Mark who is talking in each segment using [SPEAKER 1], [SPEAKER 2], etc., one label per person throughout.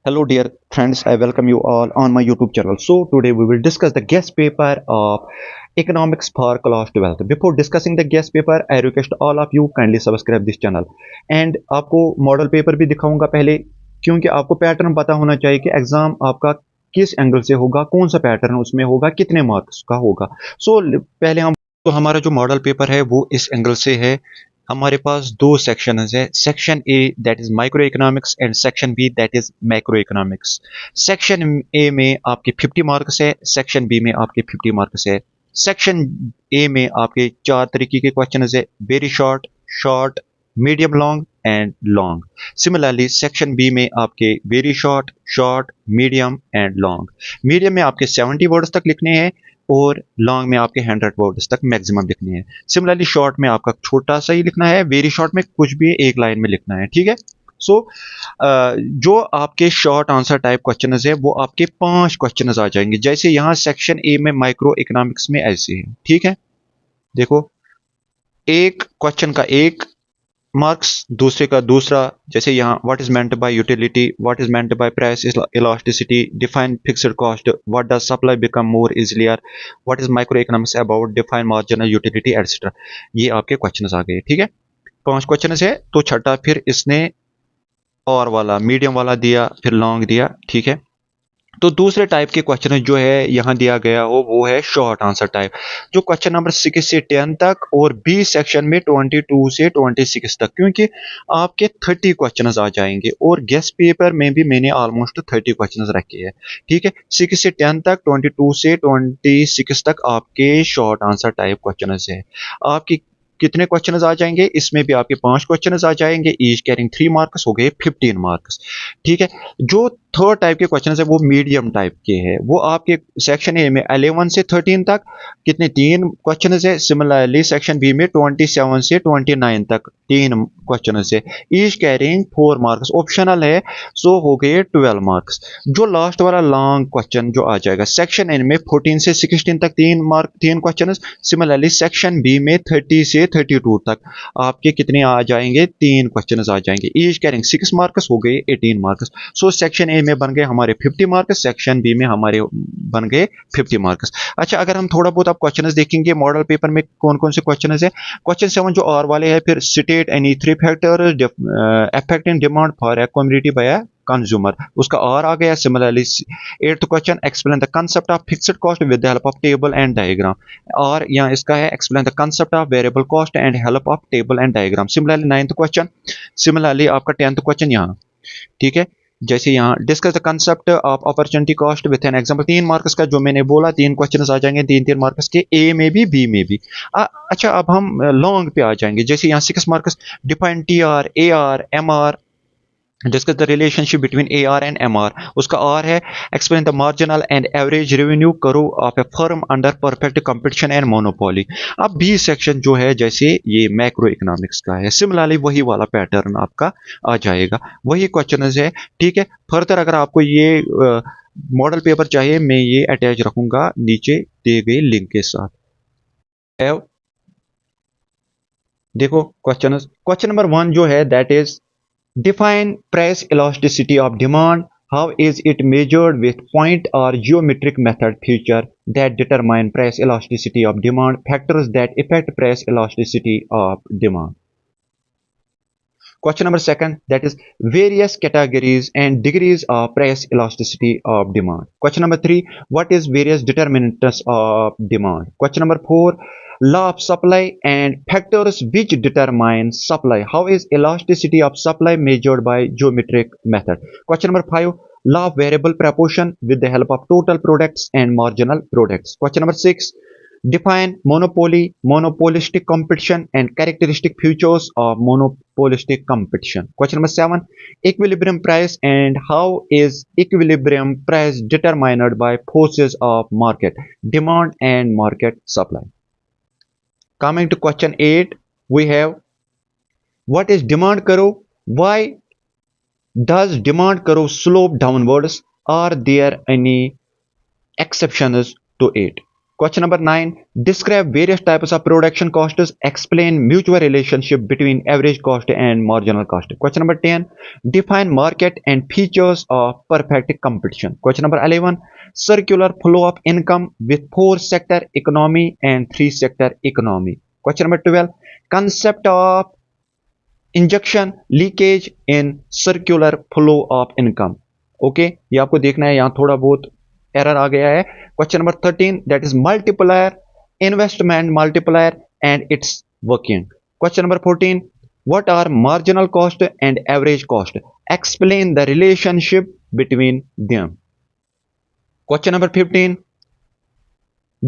[SPEAKER 1] Hello, dear friends. I welcome you all on my YouTube channel. So, today we will discuss the guest paper of economics for class 12th. Before discussing the guest paper, I request all of you kindly subscribe this channel. And आपको model paper भी दिखाऊंगा पहले, क्योंकि आपको pattern पता होना चाहिए कि एग्जाम आपका किस एंगल से होगा, कौन सा पैटर्न उसमें होगा, कितने मार्क्स का होगा। पहले हम तो हमारा जो मॉडल पेपर है वो इस एंगल से है। हमारे पास दो सेक्शन है, section A that is micro economics and section B that is macro economics. Section A में आपके 50 मार्क्स है, सेक्शन बी में आपके 50 मार्क्स है। सेक्शन ए में आपके चार तरीके के क्वेश्चन है, very short, short, medium long and long. Similarly section B में आपके very short, short, medium and long. Medium में आपके 70 वर्ड्स तक लिखने हैं और लॉन्ग में आपके 100 वर्ड्स तक मैक्सिमम लिखने हैं। सिमिलरली शॉर्ट में आपका छोटा सा ही लिखना है, वेरी शॉर्ट में कुछ भी एक लाइन में लिखना है। ठीक है। सो जो आपके शॉर्ट आंसर टाइप क्वेश्चन है वो आपके 5 क्वेश्चन आ जाएंगे। जैसे यहाँ सेक्शन ए में माइक्रो इकोनॉमिक्स में ऐसे है। ठीक है, देखो, एक क्वेश्चन का एक मार्क्स, दूसरे का दूसरा। जैसे यहाँ what is meant by utility, what is meant by price elasticity, define fixed cost, what does supply become more easilier, what is micro economics about, define marginal utility etcetera. ये आपके question आ गए। ठीक है, 5 क्वेश्चन है। तो छठा फिर इसने और वाला मीडियम वाला दिया, फिर लॉन्ग दिया। ठीक है, तो दूसरे टाइप के क्वेश्चन जो है यहाँ दिया गया हो वो है शॉर्ट आंसर टाइप, जो क्वेश्चन नंबर 6 से 10 तक और बी सेक्शन में 22 से 26 तक, क्योंकि आपके 30 क्वेश्चन आ जाएंगे और गेस्ट पेपर में भी मैंने ऑलमोस्ट 30 क्वेश्चन रखे हैं। ठीक है, 6 से 10 तक, 22 से 26 तक आपके शॉर्ट आंसर टाइप क्वेश्चन है। आपकी कितने क्वेश्चन आ जाएंगे, इसमें भी आपके 5 क्वेश्चन आ जाएंगे, ईच कैरिंग 3 मार्क्स, हो गए 15 मार्क्स। ठीक है, जो थर्ड टाइप के क्वेश्चन है वो मीडियम टाइप के हैं। वो आपके सेक्शन ए में 11 से 13 तक कितने, 3 क्वेश्चन है। सिमिलरली सेक्शन बी में 27 से 29 तक 3 क्वेश्चन है, ईच कैरिंग 4 मार्क्स, ऑप्शनल है। सो हो गए 12 मार्क्स। जो लास्ट वाला लॉन्ग क्वेश्चन जो आ जाएगा सेक्शन ए में 14 से 16 तक 3 क्वेश्चन। सिमिलरली सेक्शन बी में 30 से 32 तक आपके कितने आ जाएंगे, 3 क्वेश्चन आ जाएंगे, ईच कैरिंग 6 मार्क्स, हो गए 18 मार्क्स। सो सेक्शन ए में बन गए हमारे 50 मार्क्स, सेक्शन बी में हमारे बन गए 50 मार्क्स। अच्छा, अगर हम थोड़ा बहुत आप क्वेश्चन देखेंगे मॉडल पेपर में कौन कौन से क्वेश्चन है। क्वेश्चन 7 जो आर वाले है, फिर state any 3 factor affecting demand for a community by consumer, उसका आर आ गया। Similarly 8th question explain the concept of fixed cost with the help of table and diagram, और यहाँ इसका है explain the concept of variable cost and help of table and diagram. Similarly 9th question, similarly आपका 10th question यहाँ। ठीक है, जैसे यहाँ discuss the concept of opportunity cost with an example, 3 marks का जो मैंने बोला, 3 क्वेश्चन आ जाएंगे 3-3 मार्क्स के, ए में भी बी में भी। अच्छा, अब हम लॉन्ग पे आ जाएंगे। जैसे यहाँ 6 marks, define T R, A R, M R, discuss the relationship between A R and M R, उसका आर है explain the marginal and average revenue curve of a firm under perfect competition and monopoly. अब B section जो है जैसे ये macro economics का है, सिमिलरली वही वाला पैटर्न आपका आ जाएगा, वही क्वेश्चन है। ठीक है, फर्दर अगर आपको ये मॉडल पेपर चाहिए, मैं ये अटैच रखूंगा नीचे दिए गए लिंक के साथ। देखो क्वेश्चन नंबर 1 जो है that is define price elasticity of demand. How is it measured with point or geometric method feature that determine price elasticity of demand? Factors that affect price elasticity of demand. Question number 2 that is various categories and degrees of price elasticity of demand. Question number 3 what is various determinants of demand. Question number 4 law of supply and factors which determine supply. How is elasticity of supply measured by geometric method. Question number 5 law of variable proportion with the help of total products and marginal products. Question number 6 define monopoly, monopolistic competition and characteristic features of monopolistic competition. Question number 7 equilibrium price and how is equilibrium price determined by forces of market, demand and market supply. Coming to question 8, we have what is demand curve, why does demand curve slope downwards, are there any exceptions to it. Question number 9. Describe various types of production costs. Explain mutual relationship between average cost and marginal cost. Question number 10. Define market and features of perfect competition. Question number 11. Circular flow of income with 4-sector economy and 3-sector economy. Question number 12. Concept of injection leakage in circular flow of income. Okay, ये आपको देखना है, यहां थोड़ा बहुत error आ गया है. Question number 13, that is multiplier, investment multiplier and it's working. Question number 14, what are marginal cost and average cost? Explain the relationship between them. Question number 15,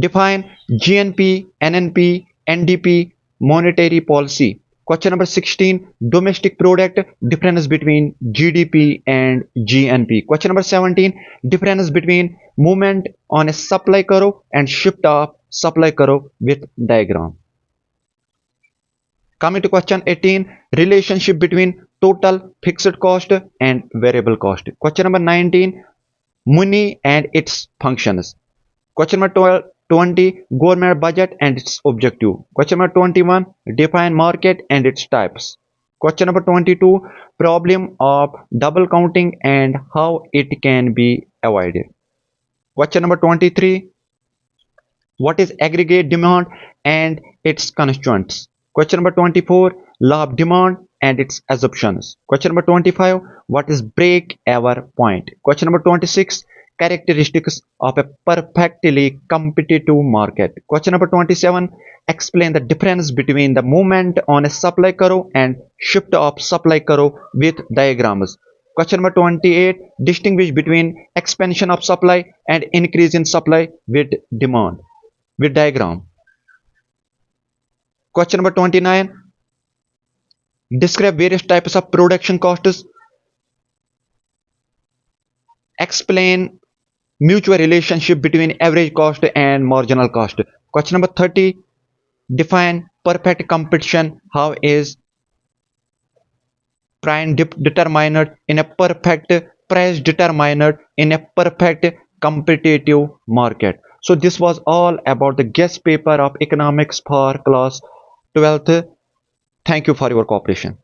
[SPEAKER 1] define GNP, NNP, NDP, monetary policy. Question number 16, domestic product, difference between GDP and GNP. Question number 17, difference between movement on a supply curve and shift of supply curve with diagram. Coming to question 18, relationship between total fixed cost and variable cost. Question number 19, money and its functions. Question number 20, government budget and its objective. Question number 21, define market and its types. Question number 22, problem of double counting and how it can be avoided. Question number 23, what is aggregate demand and its constituents. Question number 24, law of demand and its assumptions. Question number 25, what is break even point. Question number 26, characteristics of a perfectly competitive market. Question number 27, explain the difference between the movement on a supply curve and shift of supply curve with diagrams. Question number 28, distinguish between expansion of supply and increase in supply with demand with diagram. Question number 29, describe various types of production costs. Explain mutual relationship between average cost and marginal cost. Question number 30, define perfect competition. How is price determined in a perfect price determined in a perfect competitive market. So this was all about the guest paper of economics for class 12th. Thank you for your cooperation.